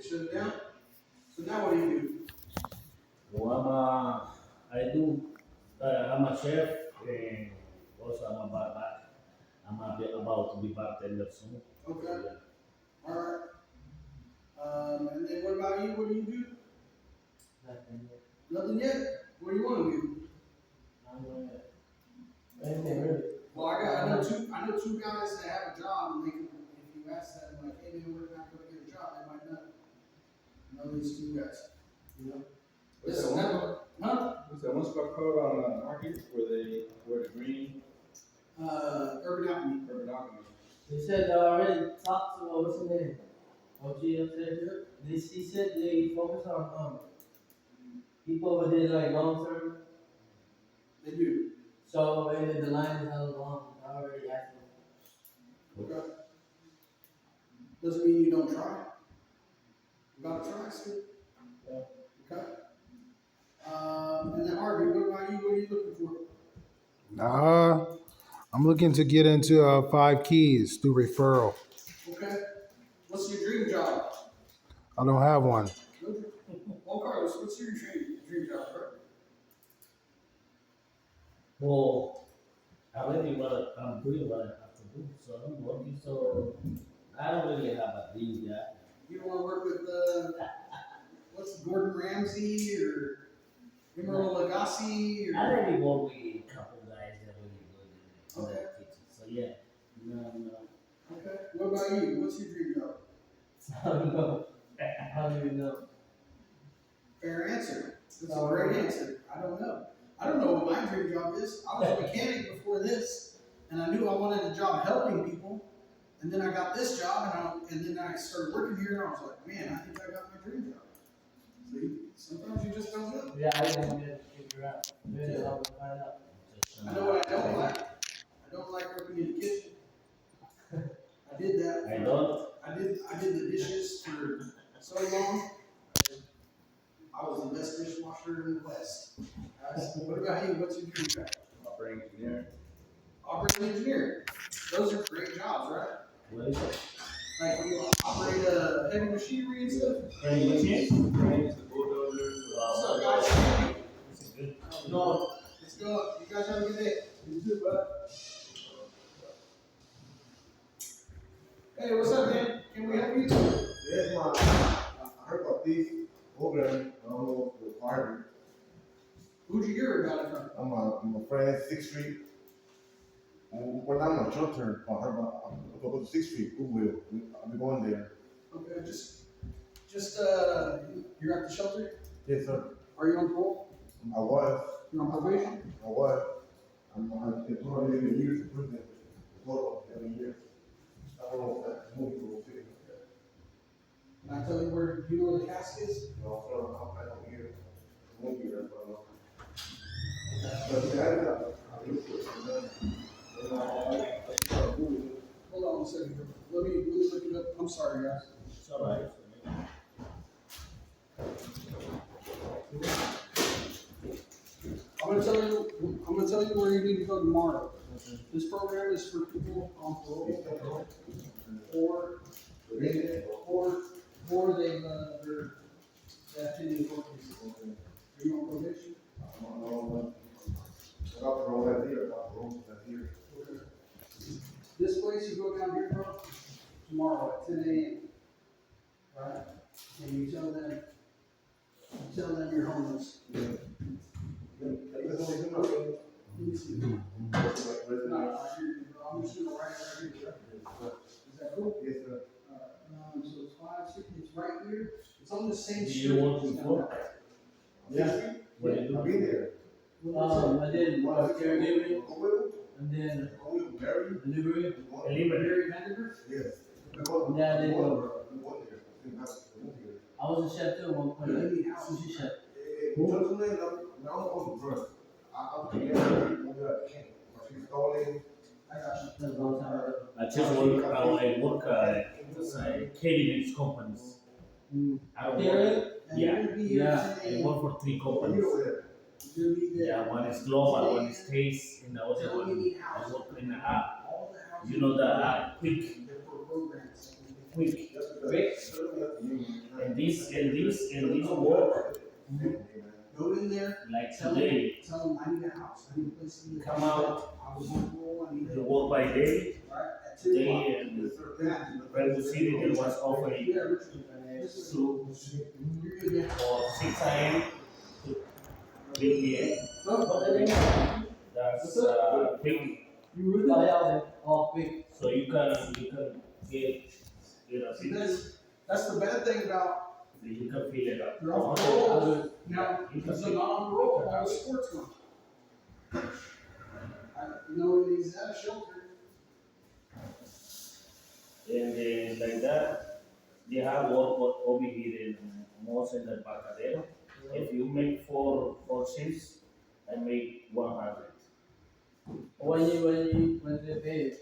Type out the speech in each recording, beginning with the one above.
They shut it down? So now what do you do? Well, I do. I'm a chef, and also I'm a about to be bartender soon. So, Okay, yeah. all right. And then what about you? What do you do? Nothing yet. Nothing yet? What do you want to do? I'm anything really. Well, I know two guys that have a job, and they can, if you ask them, like, hey man, we're not going to get a job, they might know these two guys. You know? What's Listen, that one? huh? What's that one spot called on Market where they wear the green Urban Alchemy. urban alchemy? They said they already talked to what's his name? OG up there. He said they focus on people within like long term. They do. So and the line is hella long. I already asked them. Okay. Doesn't mean you don't try. You gotta try, still. Yeah. Okay. And then Harvey, what about you? What are you looking for? I'm looking to get into Five Keys through referral. Okay. What's your dream job? I don't have one. Well, Carlos, what's your dream job, bro? Well, I'm doing what I have to do. So I'm working. So I don't really have a dream yet. You don't want to work with what's Gordon Ramsay or Emerald Lagasse I or already work with a couple guys that really good in okay. the kitchen. So yeah, no. Okay. What about you? What's your dream job? I don't know. I don't even know. Fair answer. That's a great answer. I don't know. I don't know what my dream job is. I was a mechanic before this, and I knew I wanted a job helping people. And then I got this job, and then I started working here, and I was like, man, I think I got my dream job. See, sometimes you just don't know. Yeah, I didn't get to figure out. Maybe I'll find out. I know what I don't like. I don't like working in the kitchen. I did that. I don't. I did the dishes for so long. I was the best dishwasher in the West. Guys, what about you? What's your dream job? Operating engineer. Operating engineer. Those are great jobs, right? What is it? Like when you operate heavy machinery and stuff. Any machine? Cranes, the bulldozers. What's up, guys? This is good. No, let's go. You guys have a good day. You too, bud. Hey, what's up, man? Can we help you? Yes, I heard about this program. I don't know if it's required. Who'd you hear about it from? I'm a friend, 6th Street. When I'm on short term, I heard about I'll go to 6th Street. Who will? I'll be going there. Okay, just you're at the shelter. Yes, sir. Are you on parole? I was. You're on probation. I was. I'm in 11 years in prison. Total 11 years. I don't know if that's moving to a city. Can I tell you where you know where the cask is? No, so I don't hear. I won't be there for a long time. But yeah, I look for it. Hold on a second. Let me look it up. I'm sorry, guys. It's all right. I'm gonna tell you where you need to go tomorrow. This program is for people on parole, or they're pending court cases. Are you on probation? I don't know. I got parole that year. I got parole that year. This place you go down here, bro, tomorrow at 10 a.m. Right? And you tell them you're homeless. Let me see. No, I'm just gonna write it right here. Is that cool? Yes, sir. So it's 5, 6, it's right here. It's on the same Do street. you want to work? Yeah. What do you I've do? been there. I did caregiving and then Mary? delivery. Mary Vanderbilt? Yes. Yeah, I did go. go. I was a chef too at one point. Sushi chef. I got you. That was a long time ago. I just work. I work catering companies. I don't work. Catering? And Yeah. you're gonna be here Yeah. at 10 I a.m. work for 3 companies. You're gonna be there. Yeah, one is global, one is taste, and the other Tell me one the I house. work in the app. All the houses. You know the app, quick. They're for programs. Quick. Rick? in this work, Go in there, like tell today, them, I need a house, I need a place to live. come out, I was on parole, I need you a. work by day, Right, at 2 o'clock. day and Yeah. Redwood City, there was offering Yeah, Richard. to You're good, yeah. for 6 a.m. to 3 p.m. What's the name? That's quick, You really? Oh, quick. so you can get See, cities, that's the bad thing about, you can fill it up. you're on parole, now, if you're not on parole, all the sports come. You know, he's at a shelter. And then like that, they have work over here in most in the Embarcadero. If you make four shifts, I make 100. When they pay,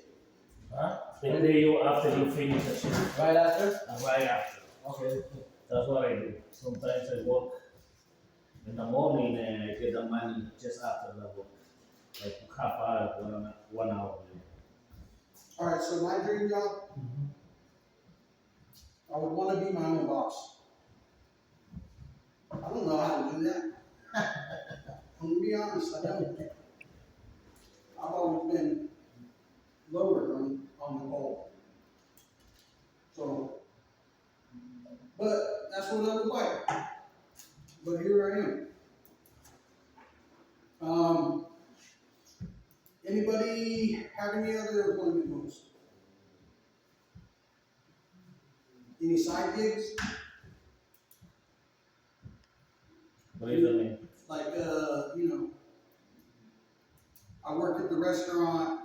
Huh? They pay you after you finish the shift. right after? Right after. Okay. That's what I do. Sometimes I work in the morning and I get the money just after the work. Like half hour, 1 hour. Alright, so my dream job, I would wanna be my own boss. I don't know how to do that. I'm gonna be honest, I don't. I've always been lower on the pole. So, but that's what I would like. But here I am. Anybody have any other employment goals? Any side gigs? What do you mean? Like, I work at the restaurant,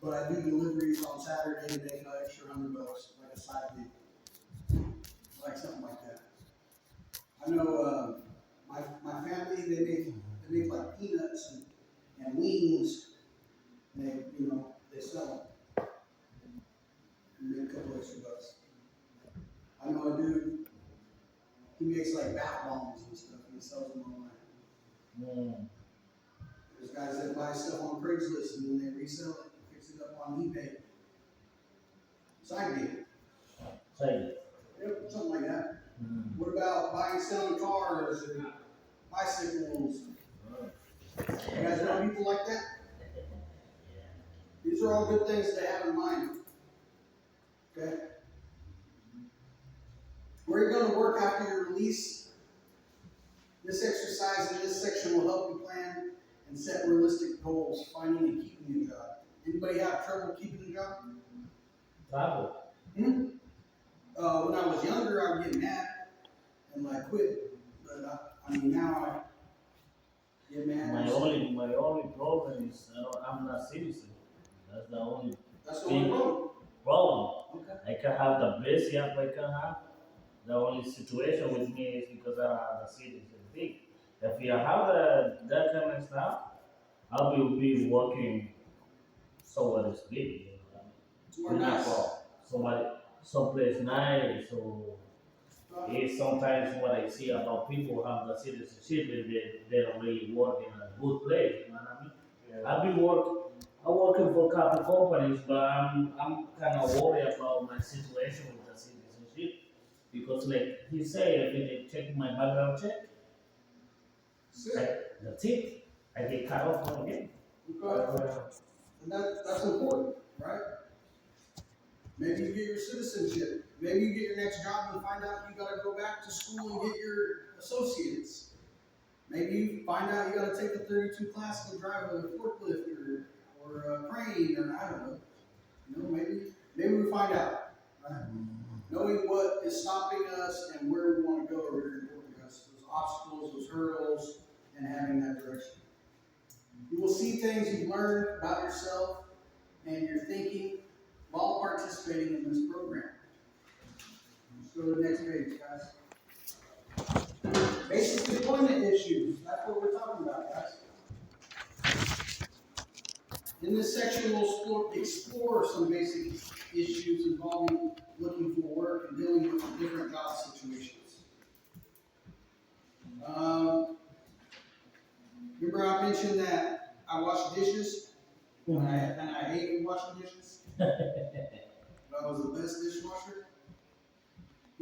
but I do deliveries on Saturday to make an extra $100, like a side gig. Like something like that. I know, my family, they make like peanuts and wings, and they sell them. And make a couple extra bucks. I know a dude, he makes like bath bombs and stuff, and he sells them online. There's guys that buy stuff on Craigslist and then they resell it, fix it up on eBay. Side gig. Yep, something like that. What about buying, selling cars or bicycles? You guys know people like that? These are all good things to have in mind. Okay? Where are you going to work after your release? This exercise in this section will help you plan and set realistic goals, finding and keeping a job. Anybody have trouble keeping a job? Travel. When I was younger, I would get mad and like quit. But I mean, now I get mad. My only problem is I'm not citizen. That's the only That's the only problem. problem. Okay. I can have the best job I can have. The only situation with me is because I don't have the citizen thing. If you have that kind of stuff, I will be working somewhere is big. Somewhere nice. Someplace nice. So it's sometimes what I see about people who have the citizenship and they don't really work in a good place. You know what I mean? Yeah. I'm working for a couple companies, but I'm kind of worried about my situation with the citizenship because, like he said, if they check my background check, that's it. I get cut off from again. Okay. And that's important, right? Maybe you get your citizenship. Maybe you get your next job and find out you gotta go back to school and get your associates. Maybe you find out you gotta take a 32 class to drive a forklift or a crane, or I don't know. Maybe we find out. Right? Knowing what is stopping us and where we want to go are very important to us. Those obstacles, those hurdles, and having that direction. You will see things you've learned about yourself and your thinking while participating in this program. Let's go to the next page, guys. Basic deployment issues. That's what we're talking about, guys. In this section, we'll explore some basic issues involving looking for work and dealing with different job situations. Remember I mentioned that I wash dishes, and I hated washing dishes. But I was the best dishwasher.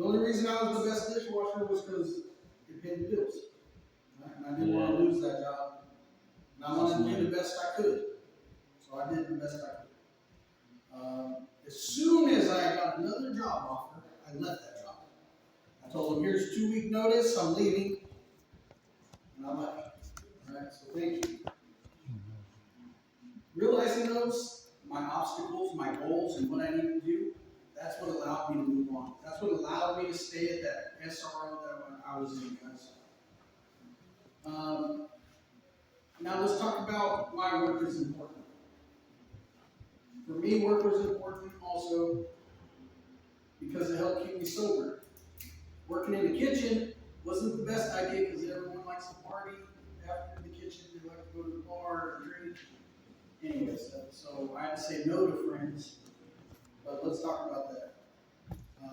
The only reason I was the best dishwasher was because it paid the bills. Right? And I didn't want to lose that job. And I wanted to do the best I could. So I did the best I could. As soon as I got another job offer, I left that job. I told them, here's 2-week notice, I'm leaving. And I left. Alright, so thank you. Realizing those, my obstacles, my goals, and what I need to do, that's what allowed me to move on. That's what allowed me to stay at that SRO that I was in, guys. Now let's talk about why work is important. For me, work was important also because it helped keep me sober. Working in the kitchen wasn't the best idea because everyone likes to party after the kitchen. They like to go to the bar and drink. Anyways, so I had to say no to friends. But let's talk about that.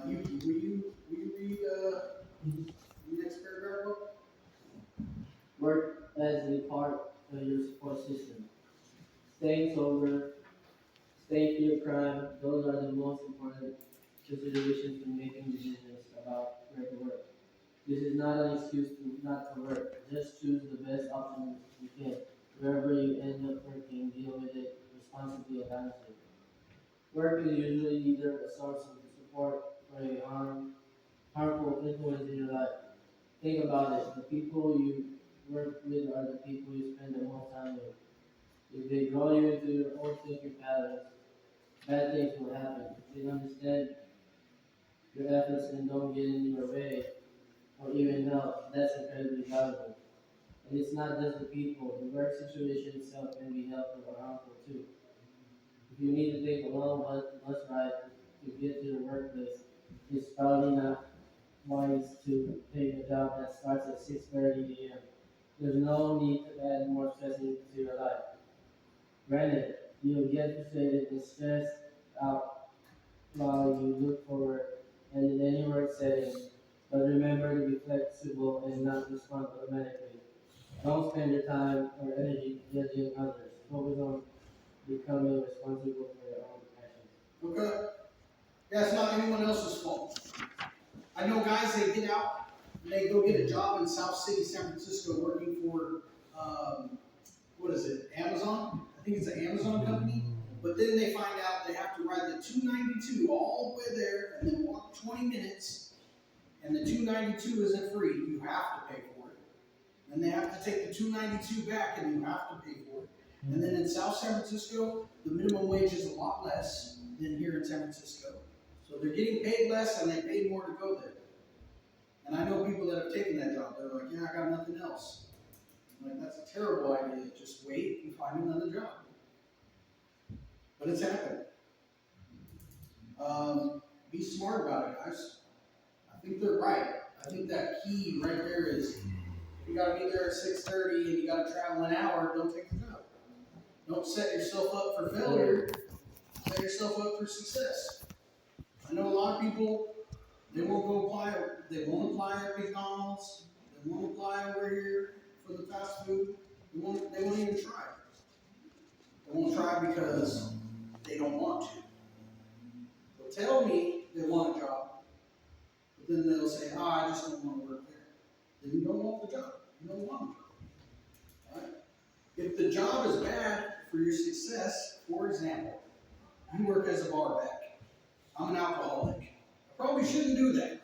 Yuki, will you read the next paragraph? Work as a part of your support system. Staying sober, staying free of crime, those are the most important considerations when making decisions about where to work. This is not an excuse not to work. Just choose the best option you can. Wherever you end up working, deal with it responsibly and honestly. Work is usually either a source of support or a harmful influence in your life. Think about it. The people you work with are the people you spend the most time with. If they draw you into your own thinking patterns, bad things will happen. If they understand your efforts and don't get in your way or even help, that's incredibly valuable. And it's not just the people. The work situation itself can be helpful or harmful too. If you need to take a long bus ride to get to the workplace, it's probably not wise to take a job that starts at 6:30 a.m. There's no need to add more stress into your life. Granted, you'll get frustrated and stressed out while you look for work and in any work setting, but remember to be flexible and not respond automatically. Don't spend your time or energy judging others. Focus on becoming responsible for your own actions. Okay. Yeah, it's not anyone else's fault. I know guys, they get out and they go get a job in South City, San Francisco, working for, what is it, Amazon? I think it's an Amazon company. But then they find out they have to ride the 292 all the way there and then walk 20 minutes. And the 292 isn't free. You have to pay for it. And they have to take the 292 back and you have to pay for it. And then in South San Francisco, the minimum wage is a lot less than here in San Francisco. So they're getting paid less and they pay more to go there. And I know people that have taken that job. They're like, yeah, I got nothing else. I'm like, that's a terrible idea. Just wait and find another job. But it's happening. Be smart about it, guys. I think they're right. I think that key right there is if you gotta be there at 6:30 and you gotta travel an hour, don't take the job. Don't set yourself up for failure. Set yourself up for success. I know a lot of people, they won't go apply. They won't apply at McDonald's. They won't apply over here for the fast food. They won't even try. They won't try because they don't want to. They'll tell me they want a job, but then they'll say, I just don't want to work there. Then you don't want the job. You don't want the job. Right? If the job is bad for your success, for example, you work as a bar back. I'm an alcoholic. I probably shouldn't do that.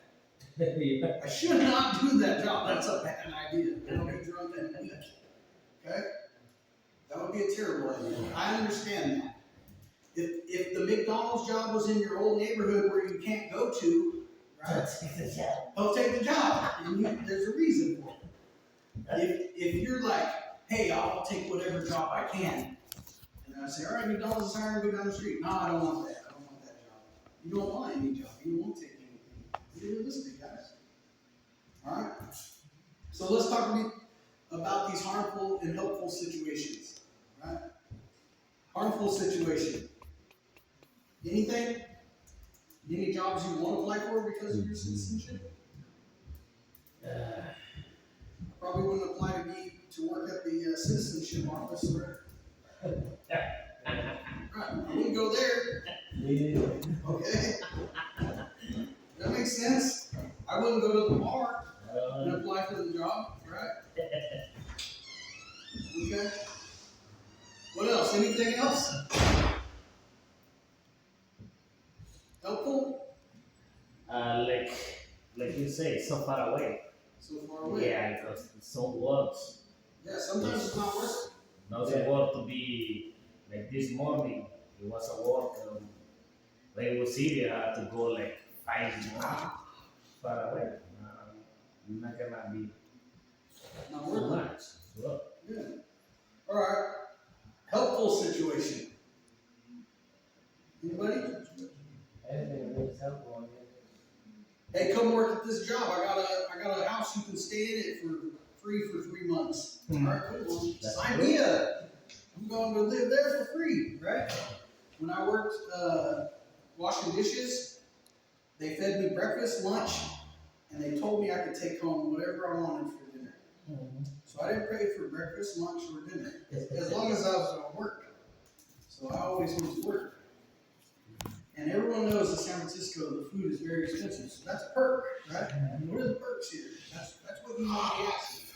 Yeah. I should not do that job. That's a bad idea. I don't get drunk in a week. Okay? That would be a terrible idea. I understand that. If the McDonald's job was in your old neighborhood where you can't go to, right? Don't take the job. And there's a reason for it. If you're like, hey, I'll take whatever job I can, and I say, all right, McDonald's is hiring, go down the street. No, I don't want that. I don't want that job. You don't want any job. You won't take anything. Be realistic, guys. All right? So let's talk about these harmful and helpful situations. Right? Harmful situation. Anything? Any jobs you won't apply for because of your citizenship? Probably wouldn't apply to work at the citizenship office, right? Right. I wouldn't go there. Yeah. Okay. That makes sense. I wouldn't go to the bar and Uh, apply for the job, right? Okay. What else? Anything else? Helpful? like you say, so far away. So far away. Yeah, because some works Yeah, sometimes it's not worth doesn't work to be like this morning. It was a work. Like City, I had to go like 5 miles far away. Not gonna be it. Not too worth much. So, it. Yeah. All right. Helpful situation. Anybody? Anything that makes helpful, I mean. Hey, come work at this job. I got a house you can stay in it for free for 3 months. All right, cool. That's Sign good. me up. I'm going to live there for free, right? When I worked washing dishes, they fed me breakfast, lunch, and they told me I could take home whatever I wanted for dinner. So I didn't pay for breakfast, lunch, or dinner as long as I was at work. So I always went to work. And everyone knows in San Francisco the food is very expensive, so that's a perk, right? What are the perks here? That's what you want to be asking.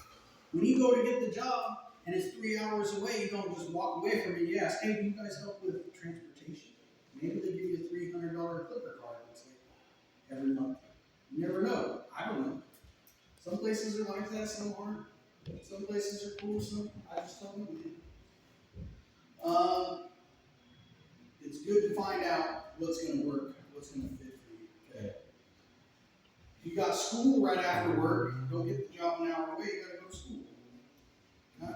When you go to get the job and it's 3 hours away, you don't just walk away from it. You ask, hey, do you guys help with transportation? Maybe they give you a $300 Clipper card every month. You never know. I don't know. Some places are like that, some aren't. Some places are cool, some I just don't know. It's good to find out what's going to work, what's going to fit for you. Okay. If you got school right after work, don't get the job an hour away. You got to go to school. Okay?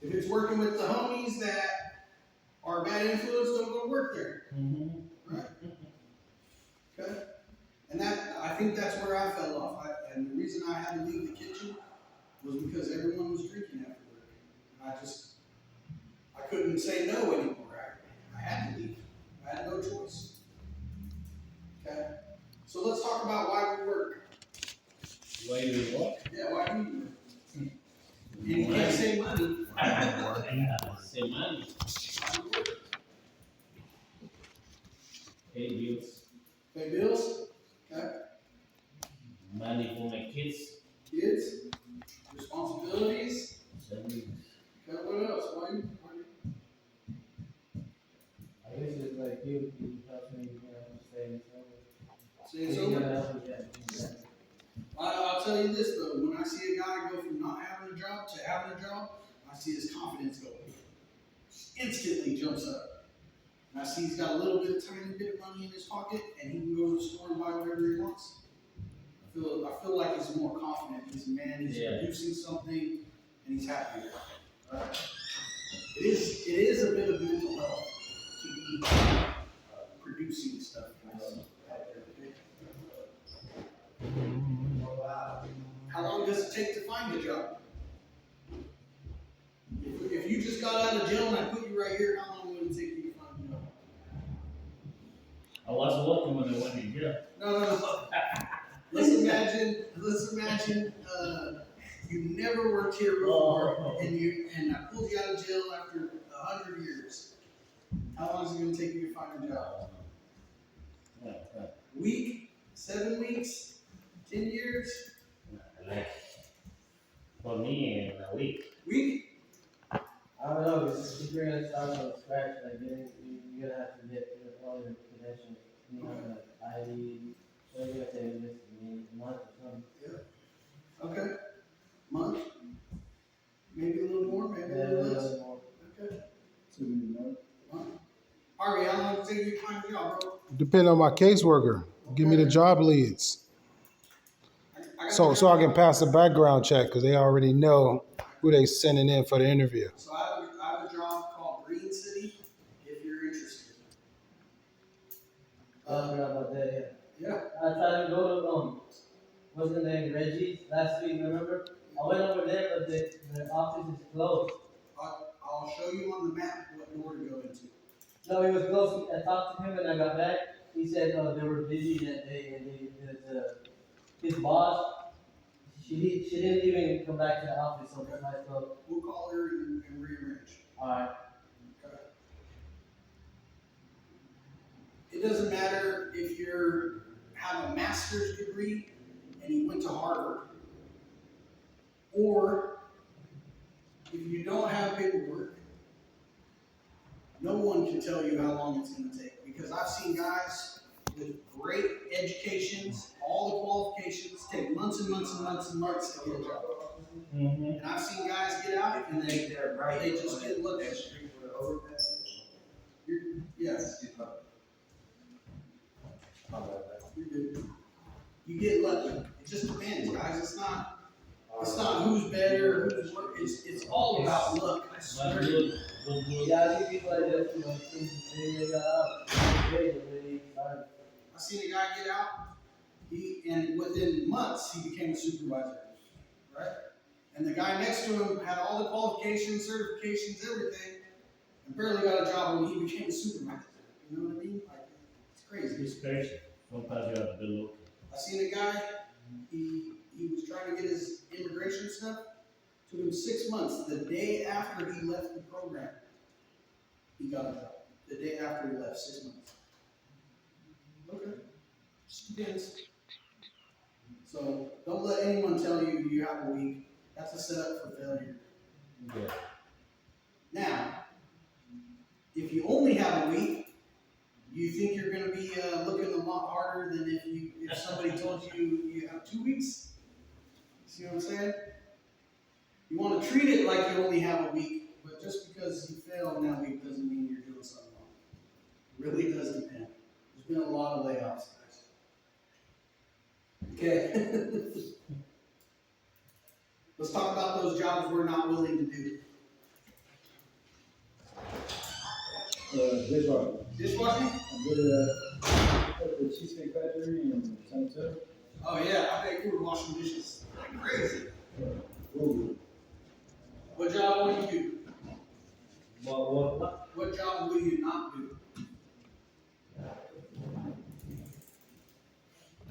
If it's working with the homies that are a bad influence, don't go work there. Right? Okay. And I think that's where I fell off. And the reason I had to leave the kitchen was because everyone was drinking after work. And I couldn't say no anymore. I had to leave. I had no choice. Okay? So let's talk about why we work. Why you work? Yeah, why do we work? And you can't say money. Say money. Pay bills. Pay bills. Okay? Money for my kids. Kids. Responsibilities. Savings. Okay, what else? Why you I guess it's like you help me, stay staying sober. sober? Yeah. I'll tell you this though, when I see a guy go from not having a job to having a job, I see his confidence go instantly jumps up. And I see he's got a little bit, tiny bit of money in his pocket, and he can go to the store and buy whatever he wants. I feel like he's more confident. He's a man. He's producing something, and he's happier. Right? It is a bit of mental health to be producing stuff. How long does it take to find a job? If you just got out of jail and I put you right here, how long would it take you to find a job? I was working when I went in jail. No. Let's imagine you never worked here before, and I pulled you out of jail after 100 years. How long is it going to take you to find a job? Week? 7 weeks? 10 years? Like for me in a week. Week? I don't know, because if you're gonna start from scratch, like you're gonna have to get all your credentials, you know, like ID, so you're gonna say this a month or something. Yeah. Okay. Month? Maybe a little more, maybe a little less. Okay. 2 months. Month. Harvey, how long does it take you to find a job, bro? Depend on my caseworker. Give me the job leads. I So I can pass the background check because they already know who they sending in for the interview. So I have a job called Green City, if you're interested. I forgot about that, Yeah. I tried to go to, what's the name, Reggie's last week, remember? I went over there, but the office is closed. I'll show you on the map what door to go into. No, he was closed. I talked to him when I got back. He said they were busy that day, and his boss, she didn't even come back to the office. So that's why I thought, We'll call her and rearrange. alright. Okay. It doesn't matter if you're have a master's degree and he went to Harvard. Or if you don't have paperwork, no one can tell you how long it's going to take. Because I've seen guys with great educations, all the qualifications, take months and months and months and months to get a job. And I've seen guys get out and they just get lucky. Yes. You're good. You get lucky. It just depends, guys. It's not who's better, who's worse. It's all about luck. I swear. Yeah, I see people like this, you know, they got out. They started. I seen a guy get out. And within months he became a supervisor, right? And the guy next to him had all the qualifications, certifications, everything, and barely got a job when he became a supervisor. You know what I mean? Like, it's crazy. It's crazy. Sometimes you have to look. I seen a guy. He was trying to get his immigration stuff. Took him 6 months. The day after he left the program, he got a job. The day after he left, 6 months. Okay. Just depends. So don't let anyone tell you you have a week. That's a setup for failure. Yeah. Now, if you only have a week, you think you're going to be looking a lot harder than if somebody told you you have 2 weeks? See what I'm saying? You want to treat it like you only have a week, but just because you failed in that week doesn't mean you're doing something wrong. It really does depend. There's been a lot of layoffs, guys. Okay. Let's talk about those jobs we're not willing to do. Dishwasher. Dishwashing? I'm good at the Cheesecake Factory in San Antonio. Oh yeah, I bet you were washing dishes like crazy. Ooh. What job will you do? What? What job will you not do?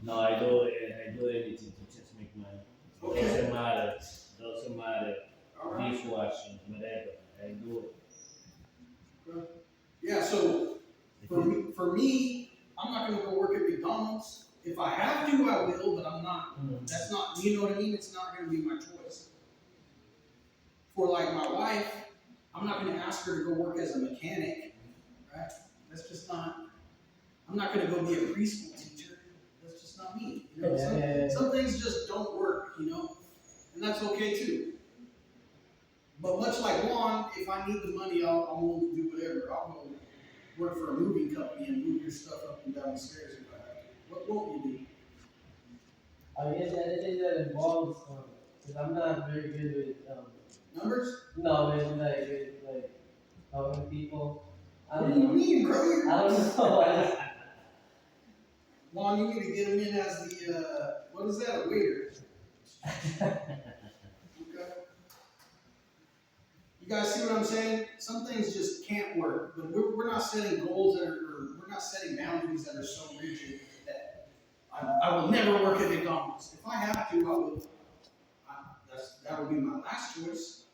No, I do anything to just make money. Okay. Doesn't matter. All right. Dishwashing, whatever. I do it. Yeah, so for me, I'm not gonna go work at McDonald's. If I have to, I will, but I'm not. That's not, you know what I mean? It's not gonna be my choice. For like my wife, I'm not gonna ask her to go work as a mechanic, right? That's just not, I'm not gonna go be a preschool teacher. That's just not me. You know, some things just don't work, you know, and that's okay too. But much like Juan, if I need the money, I'm willing to do whatever. I'll go work for a moving company and move your stuff up and down the stairs if I have to. What won't you do? I guess anything that involves, because I'm not very good with, Numbers? no, man, like talking to people. I What don't do you know. mean, bro? I don't know. I just, Juan, you need to get him in as the, what is that, a waiter? Okay. You guys see what I'm saying? Some things just can't work, but we're not setting goals that are, or we're not setting boundaries that are so rigid that I will never work at McDonald's. If I have to, I will. That would be my last choice.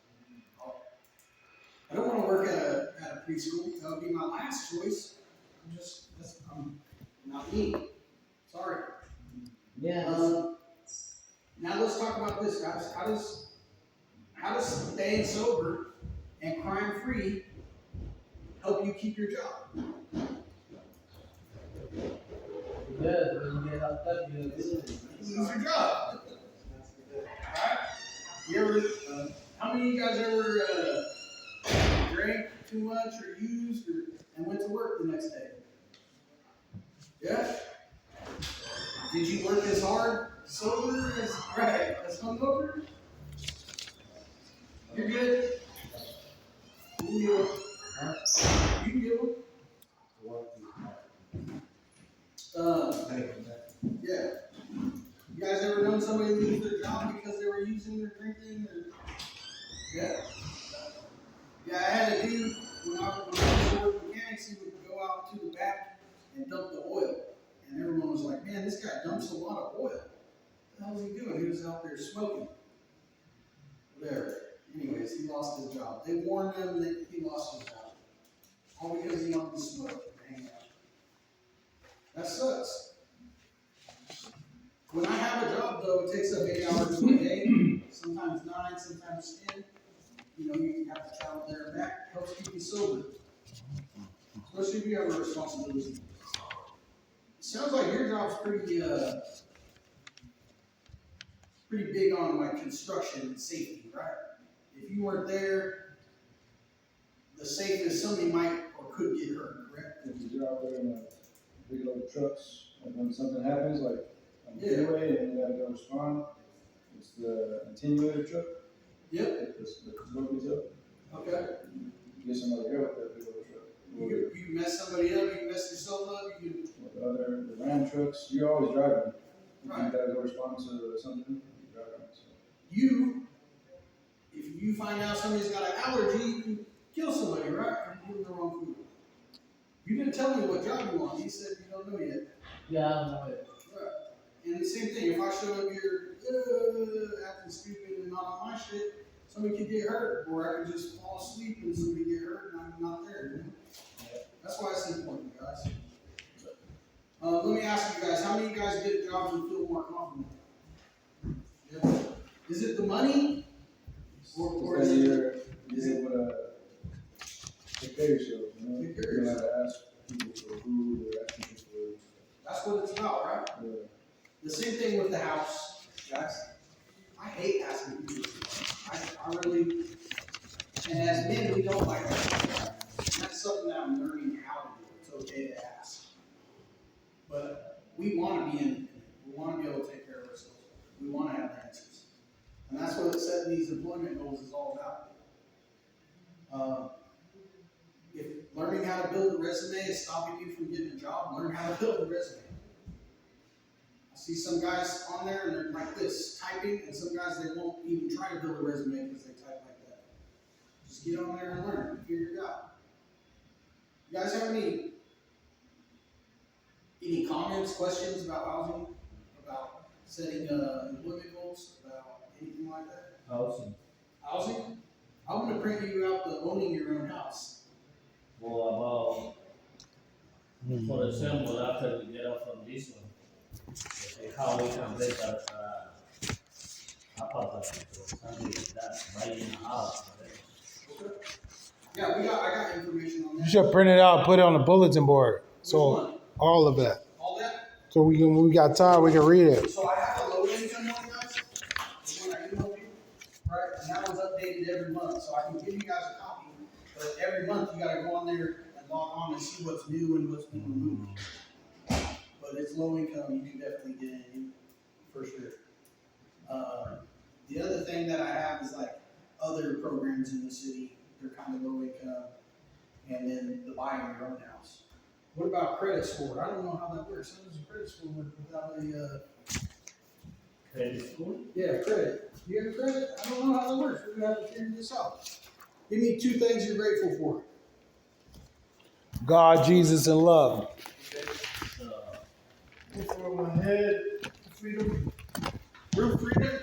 I don't want to work at a preschool. That would be my last choice. I'm not me. Sorry. yeah. Now let's talk about this, guys. How does staying sober and crime free help you keep your job? Good. When you get locked up, you lose it. You lose your job. Alright? You ever, how many of you guys ever drank too much or used and went to work the next day? Yeah? Did you work as hard sober as hungover? You're good? You can do it. Yeah. You guys ever known somebody lose their job because they were using or drinking? Yeah. Yeah, I had a dude when I was working mechanics, he would go out to the back and dump the oil. And everyone was like, man, this guy dumps a lot of oil. What the hell is he doing? He was out there smoking. Whatever. Anyways, he lost his job. They warned him that he lost his job. All because he wanted to smoke and hang out. That sucks. When I have a job though, it takes up 8 hours of my day, sometimes 9, sometimes 10. You know, you have to travel there and back, helps keep you sober. Especially if you have a responsibility. It sounds like your job's pretty big on like construction and safety, right? If you weren't there, the safest somebody might or could get hurt, correct? If you're out there in a big load of trucks, and when something happens, like on the Yeah. freeway, and you gotta go respond, it's the attenuator truck. Yep. If the smoke is up, Okay. you get somebody go with that big old truck. You mess somebody up, you mess yourself up, you can. With the Ram trucks, you're always driving. Right. You gotta go respond to something, you're driving, so. If you find out somebody's got an allergy, you can kill somebody, right? Or give them the wrong food. You didn't tell me what job you want. You said you don't know yet. Yeah, I don't know it. Right. And the same thing, if I show up here acting stupid and not on my shit, somebody could get hurt, or I could just fall asleep and somebody get hurt and I'm not there. You know? That's why it's important, guys. Let me ask you guys, how many of you guys get jobs and feel more confident? Yeah. Is it the money? Or Because is it, you're able to take care of yourself, you know? Take care of You don't have to ask people for food or ask people for, that's what it's about, right? The same thing with the house, guys. I hate asking people. I really, and as men, we don't like that. And that's something that I'm learning how to do. It's okay to ask. But we want to be independent. We want to be able to take care of ourselves. We want to have answers. And that's what setting these employment goals is all about. If learning how to build a resume is stopping you from getting a job, learn how to build a resume. I see some guys on there and they're like this, typing, and some guys they won't even try to build a resume because they type like that. Just get on there and learn and figure it out. You guys have any comments, questions about housing, about setting employment goals, about anything like that? Housing. Housing? I'm going to print you out the owning your own house. Well, about, for example, after we get off from this one, okay, how we can rent apartment or something like that, buying a house. Okay. Yeah, I got information on that. You should print it out, put it on the bulletin board. Which So one? all of that. All that? So when we got time, we can read it. So I have a low income one, guys. The one I emailed you, right? And that was updated every month. So I can give you guys a copy. But every month you gotta go on there and log on and see what's new and what's been removed. But it's low income, you can definitely get in for sure. The other thing that I have is like other programs in the city. They're kind of low income. And then the buying your own house. What about credit score? I don't know how that works. How does a credit score work without a Credit school? yeah, credit? You have credit? I don't know how that works. We're gonna have to figure this out. Give me 2 things you're grateful for. God, Jesus, and love. So, Over my head, Freedom. Roof freedom.